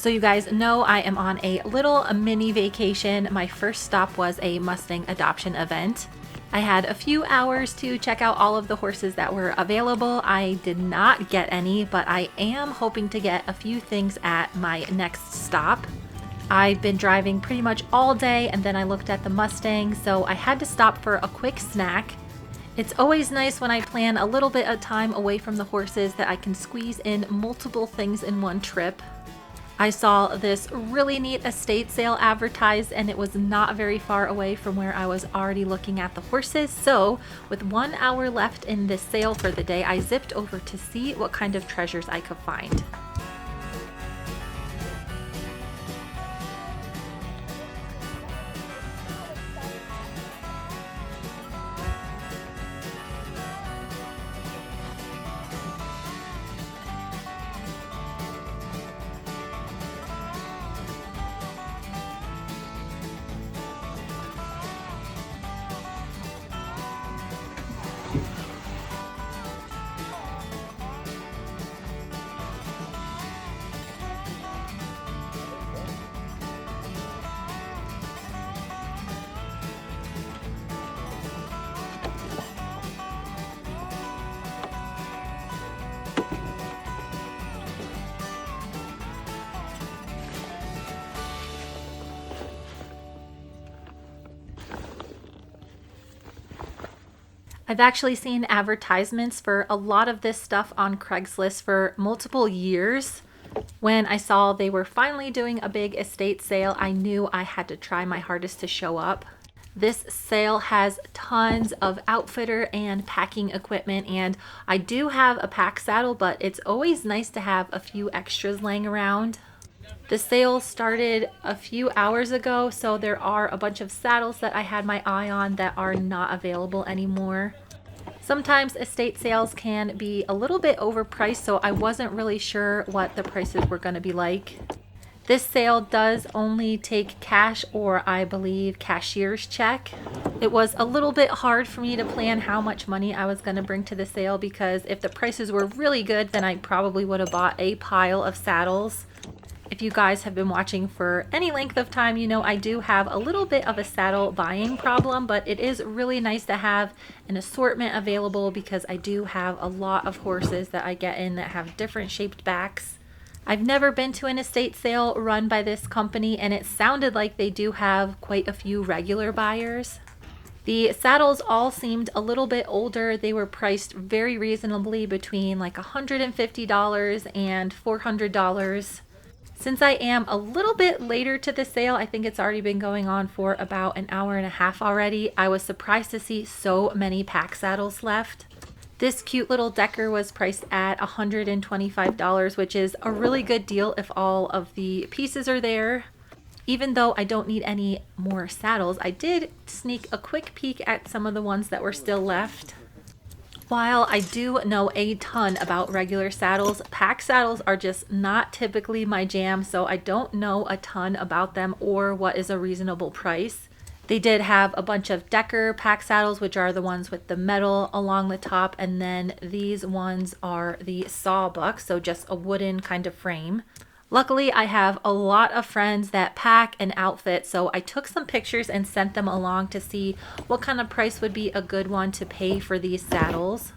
So you guys know I am on a little mini vacation. My first stop was a Mustang adoption event. I had a few hours to check out all of the horses that were available. I did not get any, but I am hoping to get a few things at my next stop. I've been driving pretty much all day and then I looked at the Mustang, so I had to stop for a quick snack. It's always nice when I plan a little bit of time away from the horses that I can squeeze in multiple things in one trip. I saw this really neat estate sale advertised and it was not very far away from where I was already looking at the horses. So with 1 hour left in this sale for the day, I zipped over to see what kind of treasures I could find. I've actually seen advertisements for a lot of this stuff on Craigslist for multiple years. When I saw they were finally doing a big estate sale, I knew I had to try my hardest to show up. This sale has tons of outfitter and packing equipment, and I do have a pack saddle, but it's always nice to have a few extras laying around. The sale started a few hours ago, so there are a bunch of saddles that I had my eye on that are not available anymore. Sometimes estate sales can be a little bit overpriced, so I wasn't really sure what the prices were going to be like. This sale does only take cash or I believe cashier's check. It was a little bit hard for me to plan how much money I was going to bring to the sale because if the prices were really good, then I probably would have bought a pile of saddles. If you guys have been watching for any length of time, you know I do have a little bit of a saddle buying problem, but it is really nice to have an assortment available because I do have a lot of horses that I get in that have different shaped backs. I've never been to an estate sale run by this company, and it sounded like they do have quite a few regular buyers. The saddles all seemed a little bit older. They were priced very reasonably between like $150 and $400. Since I am a little bit later to the sale, I think it's already been going on for about an hour and a half already, I was surprised to see so many pack saddles left. This cute little Decker was priced at $125, which is a really good deal if all of the pieces are there. Even though I don't need any more saddles, I did sneak a quick peek at some of the ones that were still left. While I do know a ton about regular saddles, pack saddles are just not typically my jam, so I don't know a ton about them or what is a reasonable price. They did have a bunch of Decker pack saddles, which are the ones with the metal along the top, and then these ones are the sawbuck, so just a wooden kind of frame. Luckily, I have a lot of friends that pack and outfit, so I took some pictures and sent them along to see what kind of price would be a good one to pay for these saddles.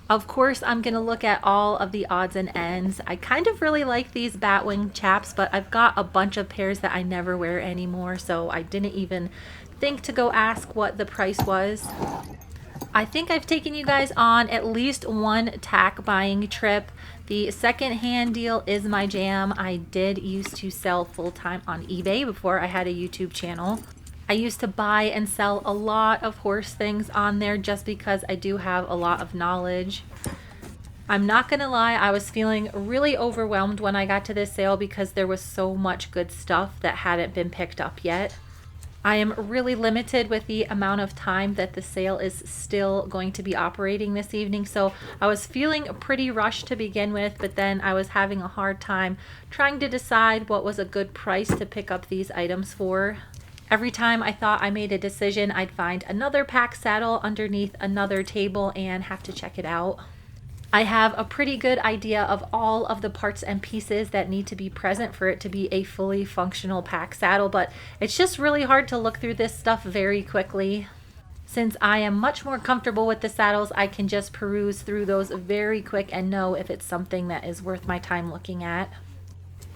Of course, I'm going to look at all of the odds and ends. I kind of really like these batwing chaps, but I've got a bunch of pairs that I never wear anymore, so I didn't even think to go ask what the price was. I think I've taken you guys on at least one tack buying trip. The second-hand deal is my jam. I did used to sell full-time on eBay before I had a YouTube channel. I used to buy and sell a lot of horse things on there just because I do have a lot of knowledge. I'm not gonna lie, I was feeling really overwhelmed when I got to this sale because there was so much good stuff that hadn't been picked up yet. I am really limited with the amount of time that the sale is still going to be operating this evening, so I was feeling pretty rushed to begin with, but then I was having a hard time trying to decide what was a good price to pick up these items for. Every time I thought I made a decision, I'd find another pack saddle underneath another table and have to check it out. I have a pretty good idea of all of the parts and pieces that need to be present for it to be a fully functional pack saddle, but it's just really hard to look through this stuff very quickly. Since I am much more comfortable with the saddles, I can just peruse through those very quick and know if it's something that is worth my time looking at.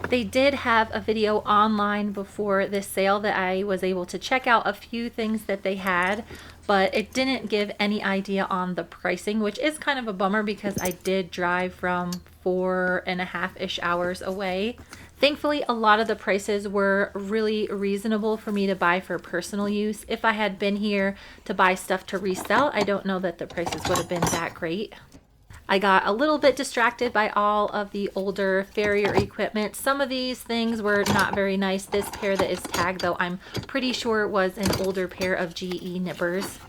They did have a video online before this sale that I was able to check out a few things that they had, but it didn't give any idea on the pricing, which is kind of a bummer because I did drive from 4.5-ish hours away. Thankfully, a lot of the prices were really reasonable for me to buy for personal use. If I had been here to buy stuff to resell, I don't know that the prices would have been that great. I got a little bit distracted by all of the older farrier equipment. Some of these things were not very nice. This pair that is tagged, though, I'm pretty sure was an older pair of GE nippers.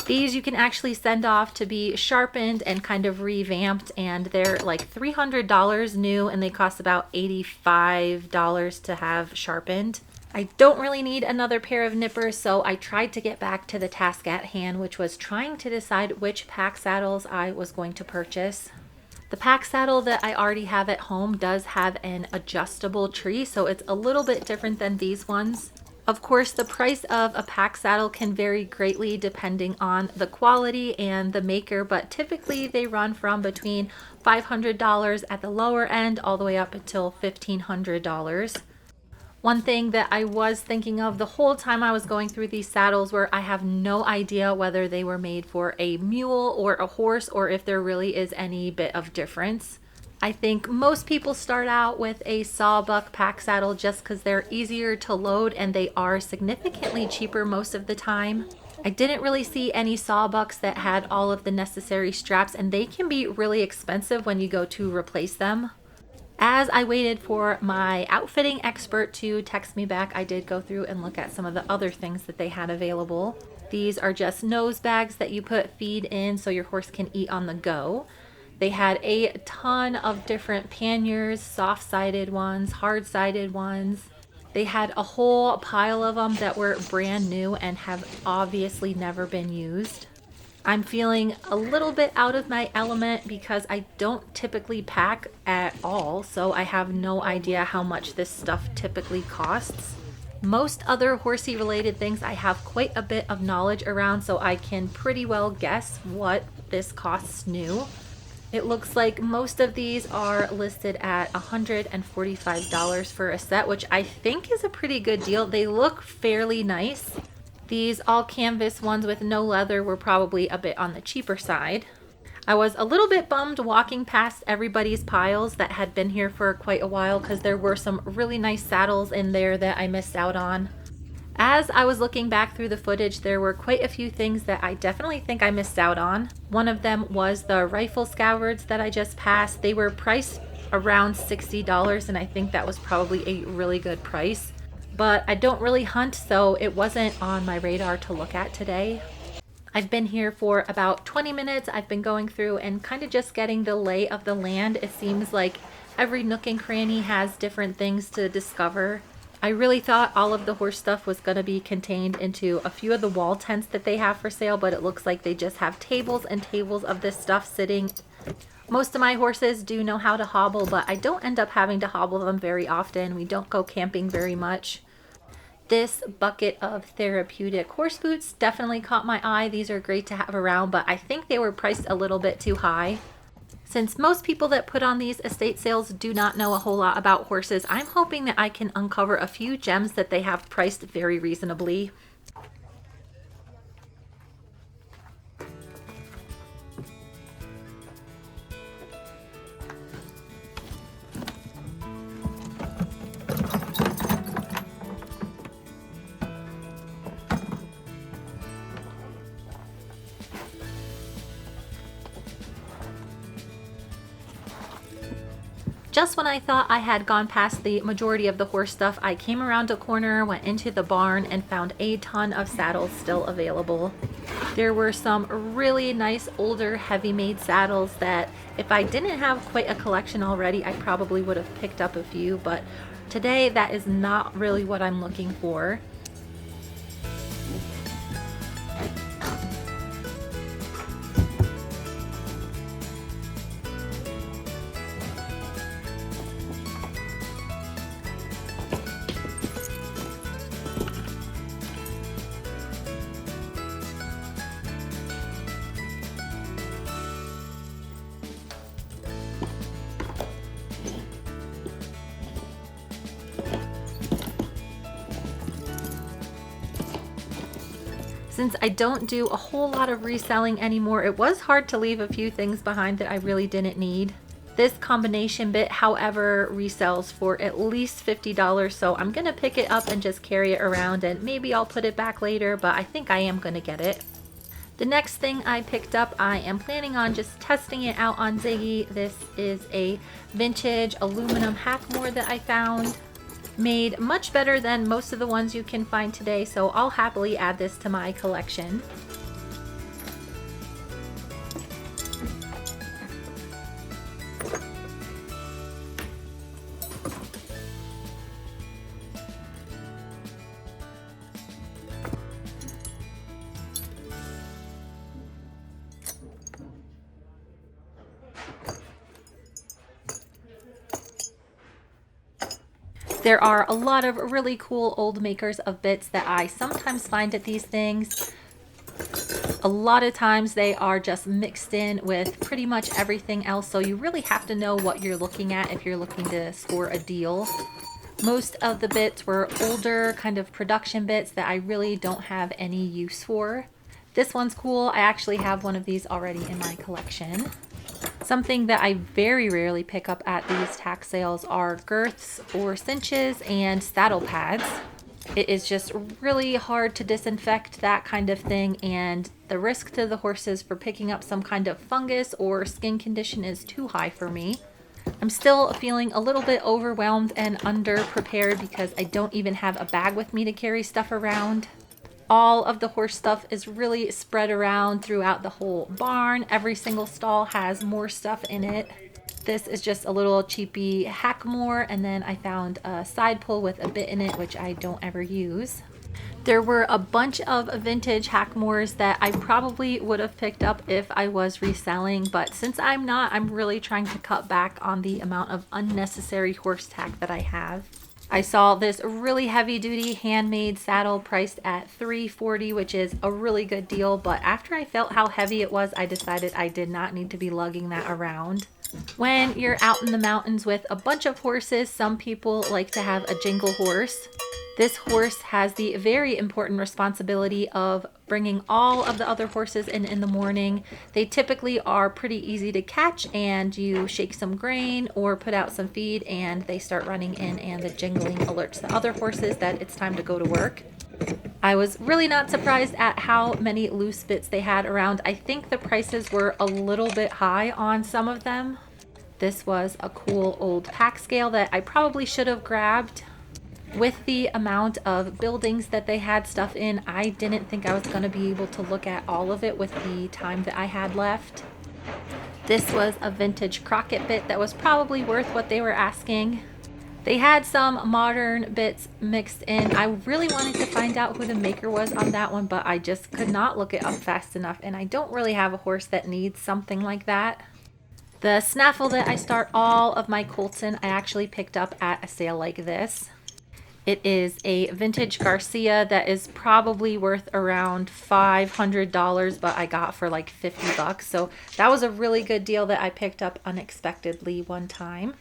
These you can actually send off to be sharpened and kind of revamped, and they're like $300 new, and they cost about $85 to have sharpened. I don't really need another pair of nippers, so I tried to get back to the task at hand, which was trying to decide which pack saddles I was going to purchase. The pack saddle that I already have at home does have an adjustable tree, so it's a little bit different than these ones. Of course, the price of a pack saddle can vary greatly depending on the quality and the maker, but typically they run from between $500 at the lower end all the way up until $1,500. One thing that I was thinking of the whole time I was going through these saddles were I have no idea whether they were made for a mule or a horse, or if there really is any bit of difference. I think most people start out with a sawbuck pack saddle just because they're easier to load and they are significantly cheaper most of the time. I didn't really see any sawbucks that had all of the necessary straps, and they can be really expensive when you go to replace them. As I waited for my outfitting expert to text me back, I did go through and look at some of the other things that they had available. These are just nose bags that you put feed in so your horse can eat on the go. They had a ton of different panniers, soft-sided ones, hard-sided ones. They had a whole pile of them that were brand new and have obviously never been used. I'm feeling a little bit out of my element because I don't typically pack at all, so I have no idea how much this stuff typically costs. Most other horsey related things I have quite a bit of knowledge around, so I can pretty well guess what this costs new. It looks like most of these are listed at $145 for a set, which I think is a pretty good deal. They look fairly nice. These all canvas ones with no leather were probably a bit on the cheaper side. I was a little bit bummed walking past everybody's piles that had been here for quite a while because there were some really nice saddles in there that I missed out on. As I was looking back through the footage, there were quite a few things that I definitely think I missed out on. One of them was the rifle scabbards that I just passed. They were priced around $60, and I think that was probably a really good price. But I don't really hunt, so it wasn't on my radar to look at today. I've been here for about 20 minutes. I've been going through and kind of just getting the lay of the land. It seems like every nook and cranny has different things to discover. I really thought all of the horse stuff was going to be contained into a few of the wall tents that they have for sale, but it looks like they just have tables and tables of this stuff sitting. Most of my horses do know how to hobble, but I don't end up having to hobble them very often. We don't go camping very much. This bucket of therapeutic horse boots definitely caught my eye. These are great to have around, but I think they were priced a little bit too high. Since most people that put on these estate sales do not know a whole lot about horses, I'm hoping that I can uncover a few gems that they have priced very reasonably. Just when I thought I had gone past the majority of the horse stuff, I came around a corner, went into the barn, and found a ton of saddles still available. There were some really nice older heavy-made saddles that if I didn't have quite a collection already, I probably would have picked up a few, but today that is not really what I'm looking for. Since I don't do a whole lot of reselling anymore, it was hard to leave a few things behind that I really didn't need. This combination bit, however, resells for at least $50, so I'm gonna pick it up and just carry it around, and maybe I'll put it back later, but I think I am gonna get it. The next thing I picked up, I am planning on just testing it out on Ziggy. This is a vintage aluminum hackmore that I found. Made much better than most of the ones you can find today, so I'll happily add this to my collection. There are a lot of really cool old makers of bits that I sometimes find at these things. A lot of times they are just mixed in with pretty much everything else, so you really have to know what you're looking at if you're looking to score a deal. Most of the bits were older kind of production bits that I really don't have any use for. This one's cool. I actually have one of these already in my collection. Something that I very rarely pick up at these tack sales are girths or cinches and saddle pads. It is just really hard to disinfect that kind of thing, and the risk to the horses for picking up some kind of fungus or skin condition is too high for me. I'm still feeling a little bit overwhelmed and underprepared because I don't even have a bag with me to carry stuff around. All of the horse stuff is really spread around throughout the whole barn. Every single stall has more stuff in it. This is just a little cheapy hackmore, and then I found a side pull with a bit in it, which I don't ever use. There were a bunch of vintage hackmores that I probably would have picked up if I was reselling, but since I'm not, I'm really trying to cut back on the amount of unnecessary horse tack that I have. I saw this really heavy duty handmade saddle priced at $340, which is a really good deal, but after I felt how heavy it was, I decided I did not need to be lugging that around. When you're out in the mountains with a bunch of horses, some people like to have a jingle horse. This horse has the very important responsibility of bringing all of the other horses in the morning. They typically are pretty easy to catch, and you shake some grain or put out some feed and they start running in, and the jingling alerts the other horses that it's time to go to work. I was really not surprised at how many loose bits they had around. I think the prices were a little bit high on some of them. This was a cool old pack scale that I probably should have grabbed. With the amount of buildings that they had stuff in, I didn't think I was going to be able to look at all of it with the time that I had left. This was a vintage Crockett bit that was probably worth what they were asking. They had some modern bits mixed in. I really wanted to find out who the maker was on that one, but I just could not look it up fast enough, and I don't really have a horse that needs something like that. The snaffle that I start all of my colts in, I actually picked up at a sale like this. It is a vintage Garcia that is probably worth around $500, but I got for like $50. So that was a really good deal that I picked up unexpectedly one time.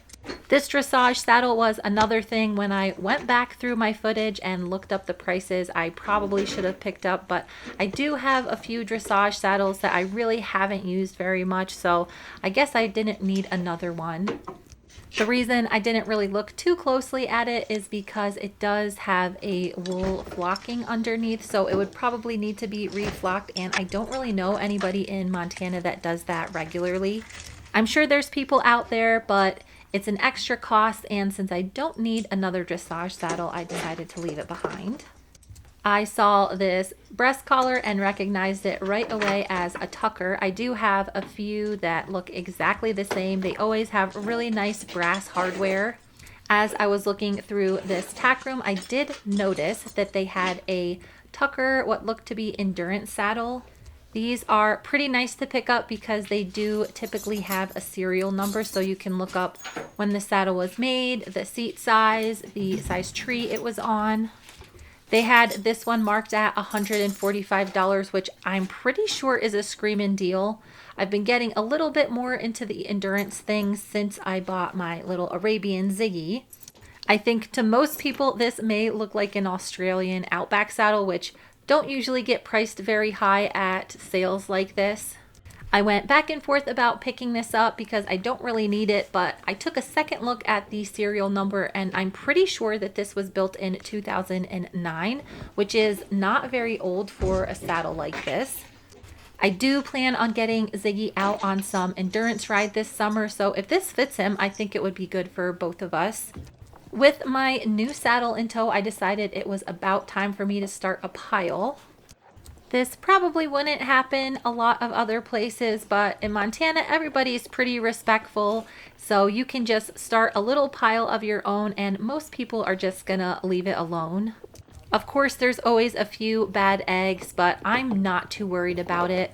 This dressage saddle was another thing. When I went back through my footage and looked up the prices, I probably should have picked up, but I do have a few dressage saddles that I really haven't used very much, so I guess I didn't need another one. The reason I didn't really look too closely at it is because it does have a wool flocking underneath, so it would probably need to be reflocked, and I don't really know anybody in Montana that does that regularly. I'm sure there's people out there, but it's an extra cost, and since I don't need another dressage saddle, I decided to leave it behind. I saw this breast collar and recognized it right away as a tucker. I do have a few that look exactly the same. They always have really nice brass hardware. As I was looking through this tack room, I did notice that they had a tucker, what looked to be endurance saddle. These are pretty nice to pick up because they do typically have a serial number, so you can look up when the saddle was made, the seat size, the size tree it was on. They had this one marked at $145, which I'm pretty sure is a screaming deal. I've been getting a little bit more into the endurance things since I bought my little Arabian Ziggy. I think to most people this may look like an Australian Outback saddle, which don't usually get priced very high at sales like this. I went back and forth about picking this up because I don't really need it, but I took a second look at the serial number and I'm pretty sure that this was built in 2009, which is not very old for a saddle like this. I do plan on getting Ziggy out on some endurance ride this summer, so if this fits him, I think it would be good for both of us. With my new saddle in tow, I decided it was about time for me to start a pile. This probably wouldn't happen a lot of other places, but in Montana, everybody's pretty respectful. So you can just start a little pile of your own and most people are just gonna leave it alone. Of course, there's always a few bad eggs, but I'm not too worried about it.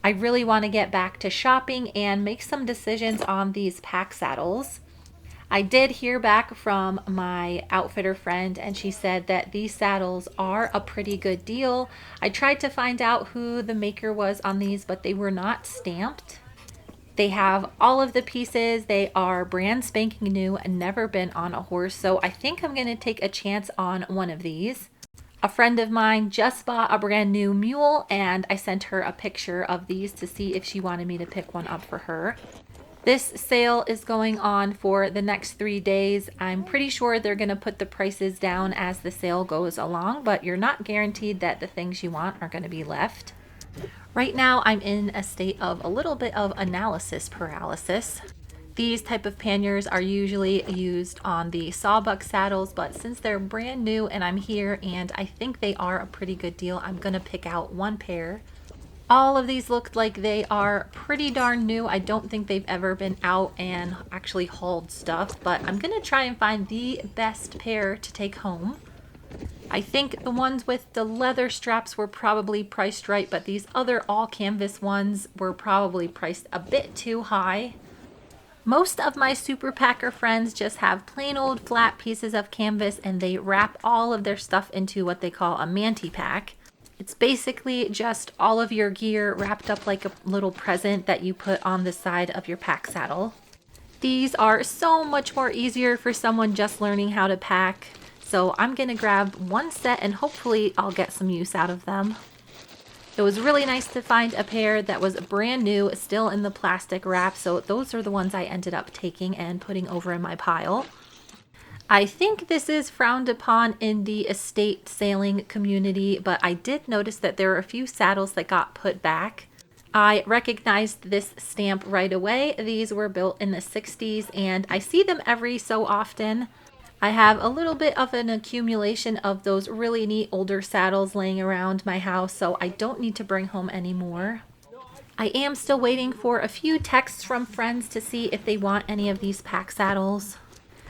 I really want to get back to shopping and make some decisions on these pack saddles. I did hear back from my outfitter friend and she said that these saddles are a pretty good deal. I tried to find out who the maker was on these, but they were not stamped. They have all of the pieces. They are brand spanking new and never been on a horse. So I think I'm going to take a chance on one of these. A friend of mine just bought a brand new mule and I sent her a picture of these to see if she wanted me to pick one up for her. This sale is going on for the next 3 days. I'm pretty sure they're going to put the prices down as the sale goes along, but you're not guaranteed that the things you want are going to be left. Right now, I'm in a state of a little bit of analysis paralysis. These type of panniers are usually used on the sawbuck saddles, but since they're brand new and I'm here and I think they are a pretty good deal, I'm going to pick out one pair. All of these look like they are pretty darn new. I don't think they've ever been out and actually hauled stuff, but I'm gonna try and find the best pair to take home. I think the ones with the leather straps were probably priced right, but these other all canvas ones were probably priced a bit too high. Most of my super packer friends just have plain old flat pieces of canvas and they wrap all of their stuff into what they call a manti pack. It's basically just all of your gear wrapped up like a little present that you put on the side of your pack saddle. These are so much more easier for someone just learning how to pack. So I'm going to grab one set and hopefully I'll get some use out of them. It was really nice to find a pair that was brand new, still in the plastic wrap. So those are the ones I ended up taking and putting over in my pile. I think this is frowned upon in the estate sailing community, but I did notice that there are a few saddles that got put back. I recognized this stamp right away. These were built in the 60s and I see them every so often. I have a little bit of an accumulation of those really neat older saddles laying around my house, so I don't need to bring home any more. I am still waiting for a few texts from friends to see if they want any of these pack saddles.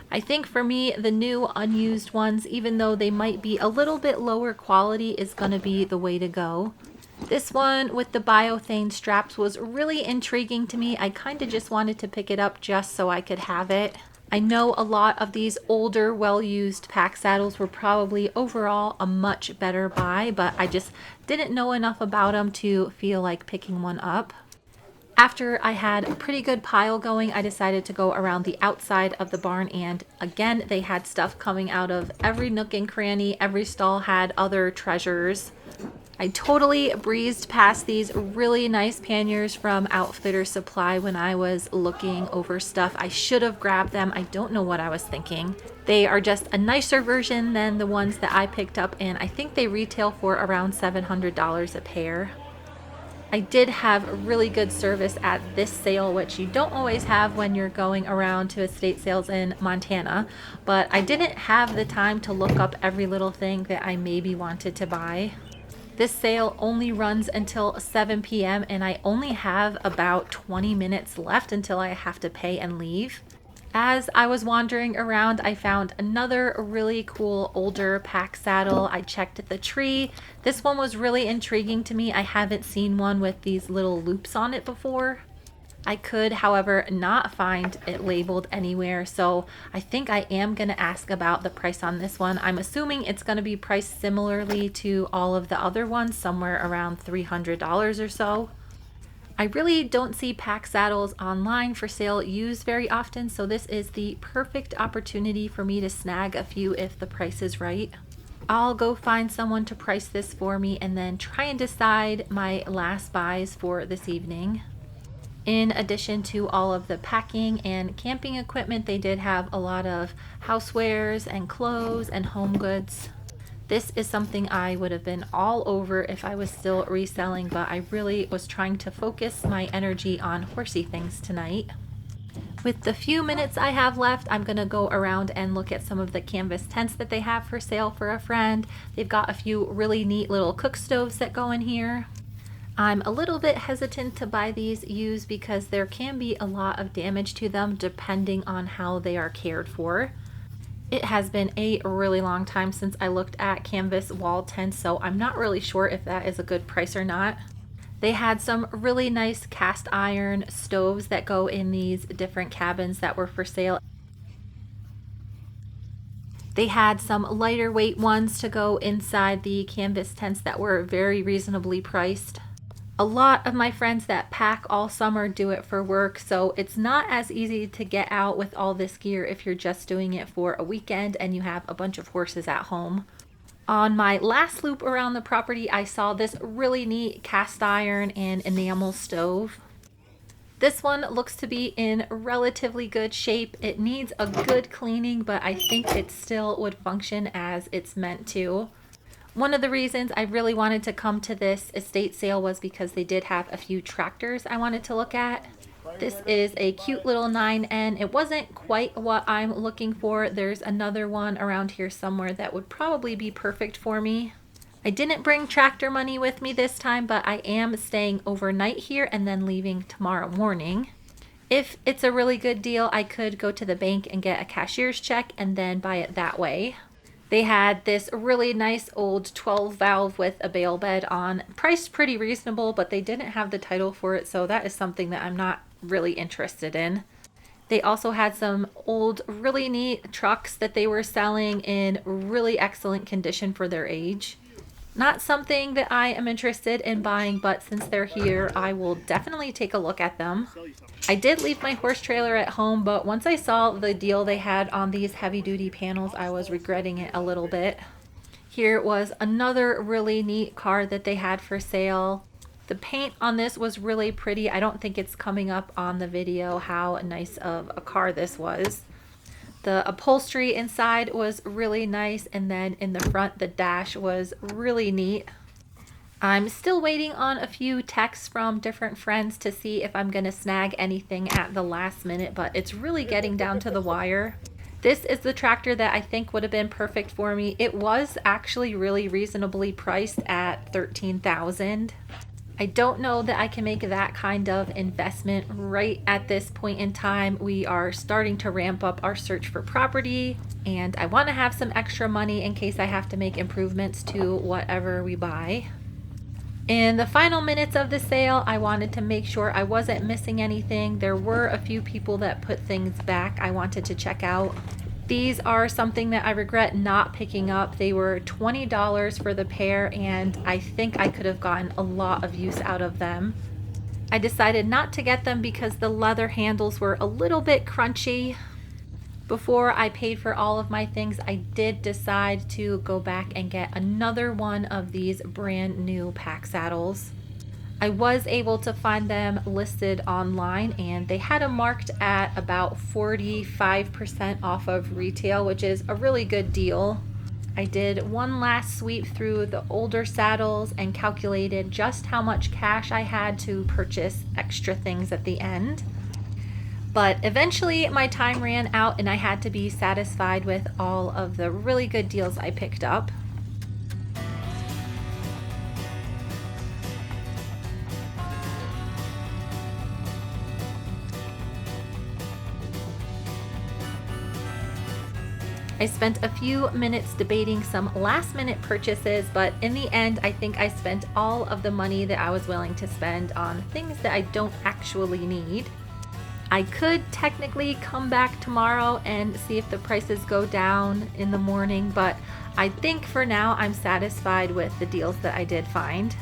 I think for me, the new unused ones, even though they might be a little bit lower quality, is going to be the way to go. This one with the biothane straps was really intriguing to me. I kind of just wanted to pick it up just so I could have it. I know a lot of these older, well-used pack saddles were probably overall a much better buy, but I just didn't know enough about them to feel like picking one up. After I had a pretty good pile going, I decided to go around the outside of the barn, and again, they had stuff coming out of every nook and cranny. Every stall had other treasures. I totally breezed past these really nice panniers from Outfitter Supply when I was looking over stuff. I should have grabbed them. I don't know what I was thinking. They are just a nicer version than the ones that I picked up, and I think they retail for around $700 a pair. I did have really good service at this sale, which you don't always have when you're going around to estate sales in Montana, but I didn't have the time to look up every little thing that I maybe wanted to buy. This sale only runs until 7 p.m. and I only have about 20 minutes left until I have to pay and leave. As I was wandering around, I found another really cool older pack saddle. I checked at the tree. This one was really intriguing to me. I haven't seen one with these little loops on it before. I could, however, not find it labeled anywhere, so I think I am going to ask about the price on this one. I'm assuming it's going to be priced similarly to all of the other ones, somewhere around $300 or so. I really don't see pack saddles online for sale used very often, so this is the perfect opportunity for me to snag a few if the price is right. I'll go find someone to price this for me and then try and decide my last buys for this evening. In addition to all of the packing and camping equipment, they did have a lot of housewares and clothes and home goods. This is something I would have been all over if I was still reselling, but I really was trying to focus my energy on horsey things tonight. With the few minutes I have left, I'm going to go around and look at some of the canvas tents that they have for sale for a friend. They've got a few really neat little cook stoves that go in here. I'm a little bit hesitant to buy these used because there can be a lot of damage to them depending on how they are cared for. It has been a really long time since I looked at canvas wall tents, so I'm not really sure if that is a good price or not. They had some really nice cast iron stoves that go in these different cabins that were for sale. They had some lighter weight ones to go inside the canvas tents that were very reasonably priced. A lot of my friends that pack all summer do it for work, so it's not as easy to get out with all this gear if you're just doing it for a weekend and you have a bunch of horses at home. On my last loop around the property, I saw this really neat cast iron and enamel stove. This one looks to be in relatively good shape. It needs a good cleaning, but I think it still would function as it's meant to. One of the reasons I really wanted to come to this estate sale was because they did have a few tractors I wanted to look at. This is a cute little 9N. It wasn't quite what I'm looking for. There's another one around here somewhere that would probably be perfect for me. I didn't bring tractor money with me this time, but I am staying overnight here and then leaving tomorrow morning. If it's a really good deal, I could go to the bank and get a cashier's check and then buy it that way. They had this really nice old 12 valve with a bale bed on, priced pretty reasonable, but they didn't have the title for it, so that is something that I'm not really interested in. They also had some old, really neat trucks that they were selling in really excellent condition for their age. Not something that I am interested in buying, but since they're here, I will definitely take a look at them. I did leave my horse trailer at home, but once I saw the deal they had on these heavy-duty panels, I was regretting it a little bit. Here was another really neat car that they had for sale. The paint on this was really pretty. I don't think it's coming up on the video how nice of a car this was. The upholstery inside was really nice, and then in the front, the dash was really neat. I'm still waiting on a few texts from different friends to see if I'm going to snag anything at the last minute, but it's really getting down to the wire. This is the tractor that I think would have been perfect for me. It was actually really reasonably priced at $13,000. I don't know that I can make that kind of investment right at this point in time. We are starting to ramp up our search for property, and I want to have some extra money in case I have to make improvements to whatever we buy. In the final minutes of the sale, I wanted to make sure I wasn't missing anything. There were a few people that put things back I wanted to check out. These are something that I regret not picking up. They were $20 for the pair, and I think I could have gotten a lot of use out of them. I decided not to get them because the leather handles were a little bit crunchy. Before I paid for all of my things, I did decide to go back and get another one of these brand new pack saddles. I was able to find them listed online, and they had them marked at about 45% off of retail, which is a really good deal. I did one last sweep through the older saddles and calculated just how much cash I had to purchase extra things at the end. But eventually my time ran out and I had to be satisfied with all of the really good deals I picked up. I spent a few minutes debating some last minute purchases, but in the end, I think I spent all of the money that I was willing to spend on things that I don't actually need. I could technically come back tomorrow and see if the prices go down in the morning, but I think for now I'm satisfied with the deals that I did find.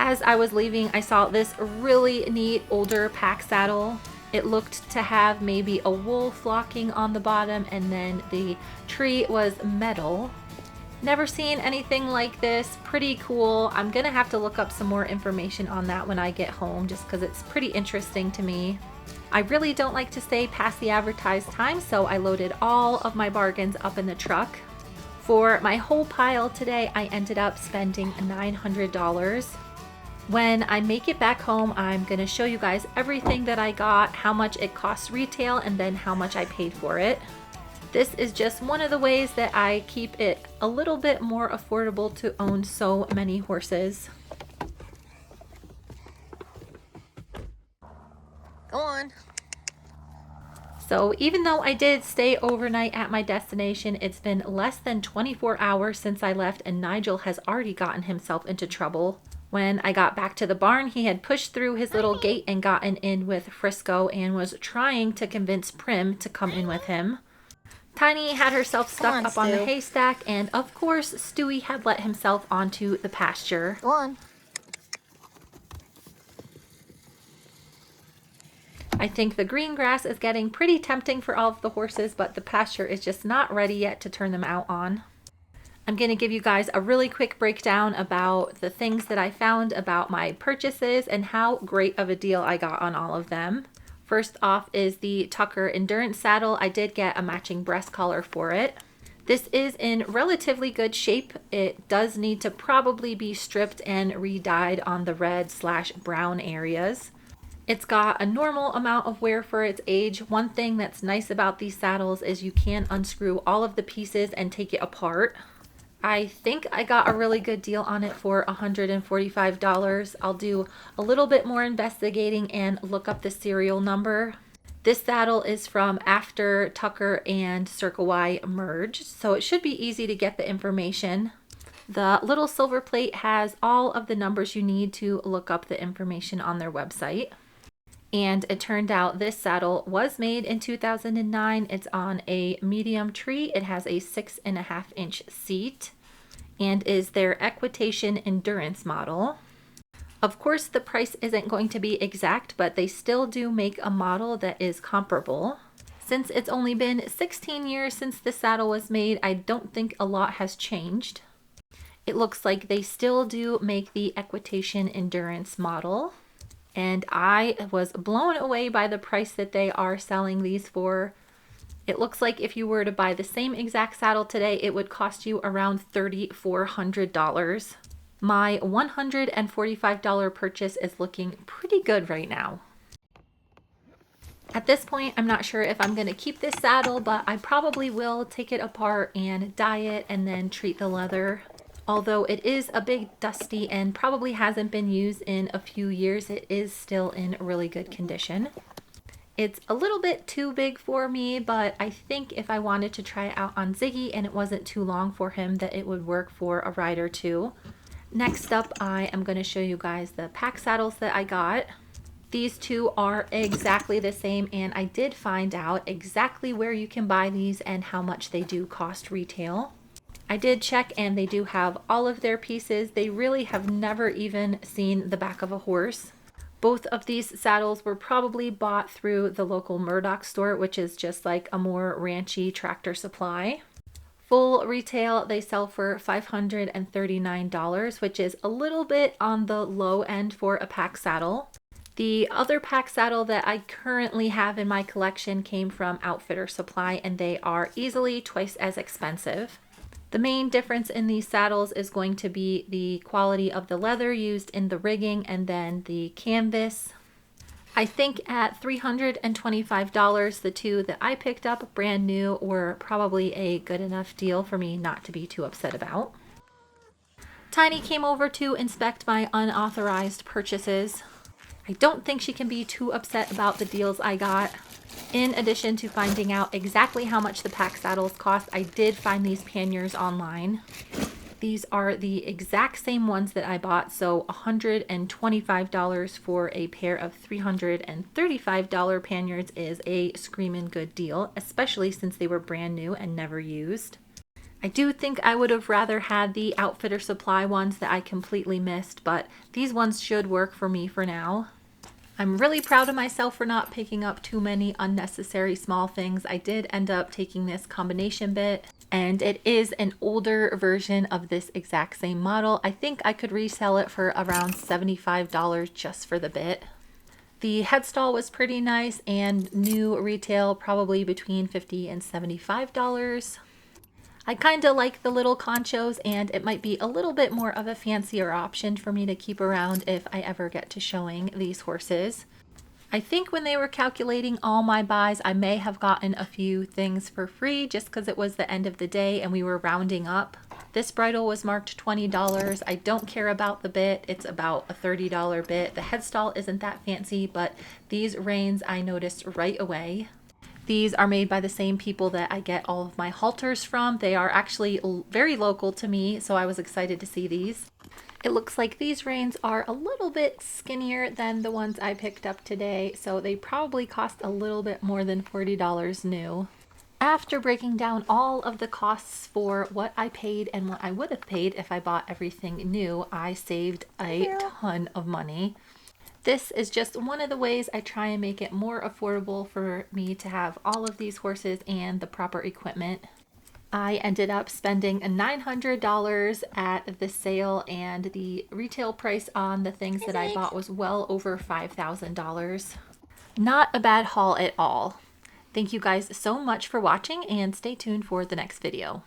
As I was leaving, I saw this really neat older pack saddle. It looked to have maybe a wool flocking on the bottom, and then the tree was metal. Never seen anything like this. Pretty cool. I'm gonna have to look up some more information on that when I get home, just because it's pretty interesting to me. I really don't like to stay past the advertised time, so I loaded all of my bargains up in the truck. For my whole pile today, I ended up spending $900. When I make it back home, I'm gonna show you guys everything that I got, how much it costs retail, and then how much I paid for it. This is just one of the ways that I keep it a little bit more affordable to own so many horses. Go on. So even though I did stay overnight at my destination, it's been less than 24 hours since I left, and Nigel has already gotten himself into trouble. When I got back to the barn, he had pushed through his little gate and gotten in with Frisco and was trying to convince Prim to come in with him. Tiny had herself stuck up on the haystack, and of course Stewie had let himself onto the pasture. Go on. I think the green grass is getting pretty tempting for all of the horses, but the pasture is just not ready yet to turn them out on. I'm going to give you guys a really quick breakdown about the things that I found about my purchases and how great of a deal I got on all of them. First off is the Tucker Endurance saddle. I did get a matching breast collar for it. This is in relatively good shape. It does need to probably be stripped and re-dyed on the red/brown areas. It's got a normal amount of wear for its age. One thing that's nice about these saddles is you can unscrew all of the pieces and take it apart. I think I got a really good deal on it for $145. I'll do a little bit more investigating and look up the serial number. This saddle is from after Tucker and Circle Y merged, so it should be easy to get the information. The little silver plate has all of the numbers you need to look up the information on their website. And it turned out this saddle was made in 2009. It's on a medium tree. It has a 6.5-inch seat and is their Equitation Endurance model. Of course, the price isn't going to be exact, but they still do make a model that is comparable. Since it's only been 16 years since the saddle was made, I don't think a lot has changed. It looks like they still do make the Equitation Endurance model. And I was blown away by the price that they are selling these for. It looks like if you were to buy the same exact saddle today, it would cost you around $3,400. My $145 purchase is looking pretty good right now. At this point, I'm not sure if I'm going to keep this saddle, but I probably will take it apart and dye it and then treat the leather. Although it is a bit dusty and probably hasn't been used in a few years, it is still in really good condition. It's a little bit too big for me, but I think if I wanted to try it out on Ziggy and it wasn't too long for him, that it would work for a rider too. Next up, I am going to show you guys the pack saddles that I got. These two are exactly the same, and I did find out exactly where you can buy these and how much they do cost retail. I did check, and they do have all of their pieces. They really have never even seen the back of a horse. Both of these saddles were probably bought through the local Murdoch store, which is just like a more ranchy Tractor Supply. Full retail, they sell for $539, which is a little bit on the low end for a pack saddle. The other pack saddle that I currently have in my collection came from Outfitter Supply, and they are easily twice as expensive. The main difference in these saddles is going to be the quality of the leather used in the rigging and then the canvas. I think at $325, the two that I picked up brand new were probably a good enough deal for me not to be too upset about. Tiny came over to inspect my unauthorized purchases. I don't think she can be too upset about the deals I got. In addition to finding out exactly how much the pack saddles cost, I did find these panniers online. These are the exact same ones that I bought, so $125 for a pair of $335 panniers is a screamin' good deal, especially since they were brand new and never used. I do think I would have rather had the Outfitter Supply ones that I completely missed, but these ones should work for me for now. I'm really proud of myself for not picking up too many unnecessary small things. I did end up taking this combination bit, and it is an older version of this exact same model. I think I could resell it for around $75 just for the bit. The headstall was pretty nice, and new retail probably between $50 and $75. I kind of like the little conchos, and it might be a little bit more of a fancier option for me to keep around if I ever get to showing these horses. I think when they were calculating all my buys, I may have gotten a few things for free just because it was the end of the day and we were rounding up. This bridle was marked $20. I don't care about the bit. It's about a $30 bit. The headstall isn't that fancy, but these reins I noticed right away. These are made by the same people that I get all of my halters from. They are actually very local to me, so I was excited to see these. It looks like these reins are a little bit skinnier than the ones I picked up today, so they probably cost a little bit more than $40 new. After breaking down all of the costs for what I paid and what I would have paid if I bought everything new, I saved a ton of money. This is just one of the ways I try and make it more affordable for me to have all of these horses and the proper equipment. I ended up spending $900 at the sale, and the retail price on the things that I bought was well over $5,000. Not a bad haul at all. Thank you guys so much for watching, and stay tuned for the next video.